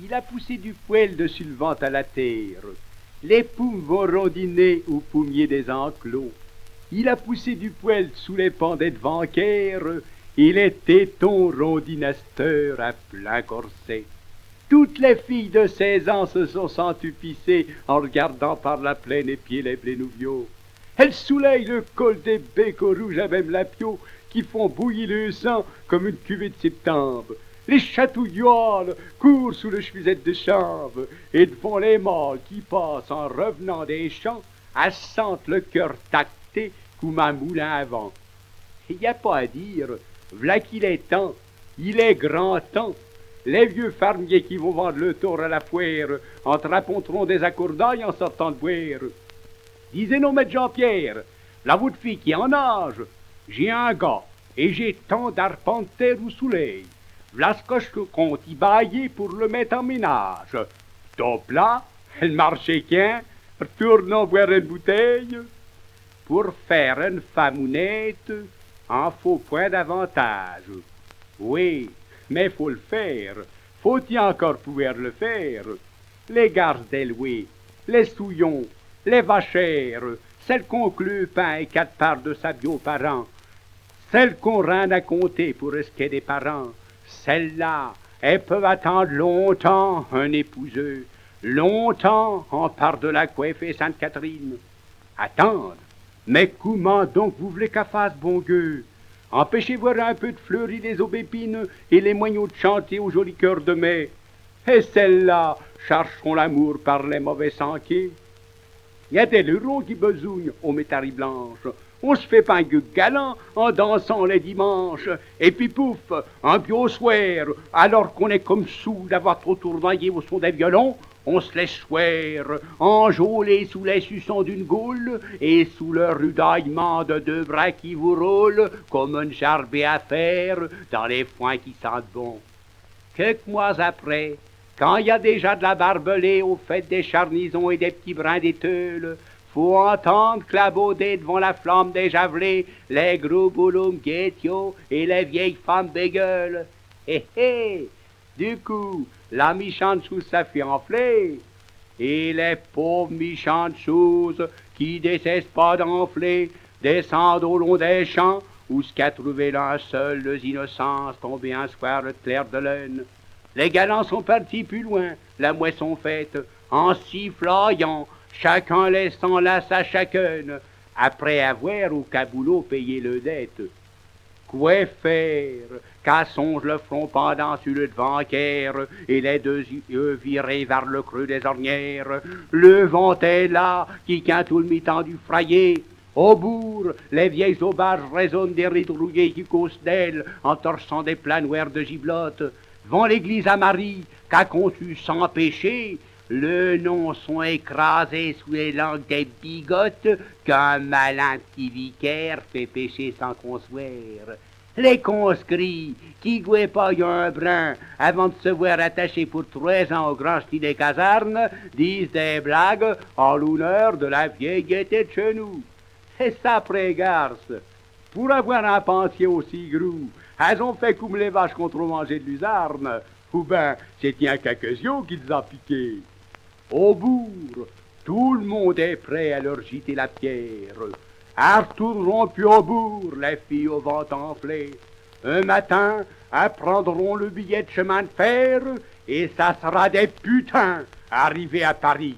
Il a poussé du poêle dessus le vent à la terre. Les poumes vont rondiner au pommier des enclos. Il a poussé du poêle sous les pendets de Vanquère, et les tétons rondinasteurs à plein corset. Toutes les filles de 16 ans se sont centupissées en regardant par la plaine épier les blénouviaux. Elles soulèvent le col des becs au rouge à même la pio, qui font bouillir le sang comme une cuvée de septembre. Les chatouilloles courent sous le chevisette de chanvre, et devant les mâles qui passent en revenant des champs, elles sentent le cœur tacté comme un moulin à vent. Il n'y a pas à dire, v'là qu'il est temps, il est grand temps. Les vieux fermiers qui vont vendre le taureau à la foire en traponteront des accordailles en sortant de boire. Disait nos maîtres Jean-Pierre, la votre fille qui est en âge, j'ai un gars et j'ai tant d'arpenter au soleil. V'là ce que je compte y bailler pour le mettre en ménage. Top là, elle marchait qu'un, retournons boire une bouteille. Pour faire une femme honnête, en faut point d'avantage. Oui, mais faut le faire. Faut-il encore pouvoir le faire? Les garces d'éloués, les souillons, les vachères, celles qu'on cleux pain et 4 parts de sa bio par an, celles qu'on rend à compter pour risquer des parents, celles-là, elles peuvent attendre longtemps un épouseux, longtemps en part de la coiffe et Sainte-Catherine. Attendre? Mais comment donc vous voulez qu'elle fasse bon gueux? Empêchez voir un peu de fleurir les aubépines et les moignons de chanter au joli cœur de mai. Et celles-là chercheront l'amour par les mauvais sentiers. Il y a des lurons qui besognent aux métairies blanches. On se fait pas un gueux galant en dansant les dimanches. Et puis pouf, un bio soir, alors qu'on est comme sous d'avoir trop tournoyé au son des violons, on se laisse choir, enjôler sous les suçons d'une goule et sous le rudaillement de 2 bras qui vous roulent comme une charbée à faire dans les foins qui sentent bon. Quelques mois après, quand il y a déjà de la barbelée au fait des charnisons et des petits brins d'éteule, faut entendre clabauder devant la flamme des javelets les gros bouloums guétiaux et les vieilles femmes bégueules. Hé hé! Du coup, la méchante chose ça fait enfler. Et les pauvres méchantes choses qui décessent pas d'enfler descendent au long des champs où ce qu'a trouvé l'un seul les innocences tombées un soir de clair de lune. Les galants sont partis plus loin, la moisson faite, en siffloyant, chacun laissant là sa chacune, après avoir au caboulot payé le dette. Quoi faire? Qu'à songe le front pendant sur le Vanquère et les 2 yeux virés vers le creux des ornières. Le vent est là, qui quint tout le mi-temps du frayer. Au bourg, les vieilles auberges résonnent des rides rouillées qui causent d'elles en torchant des planoirs de giblottes. Devant l'église à Marie, qu'a conçu sans péché, le nom sont écrasés sous les langues des bigotes qu'un malin petit vicaire fait pécher sans qu'on soit. Les conscrits, qui gouaient pas y a un brin avant de se voir attachés pour 3 ans au grand style des casernes, disent des blagues en l'honneur de la vieille gaieté de chez nous. Et ça prégarce. Pour avoir un pensier aussi gros, elles ont fait comme les vaches qu'on trop mangé de luzarne, ou ben c'est un caquesio qui les a piqués. Au bourg, tout le monde est prêt à leur jeter la pierre. Elles retourneront plus au bourg, les filles au ventre enflé. Un matin, elles prendront le billet de chemin de fer et ça sera des putains arrivés à Paris.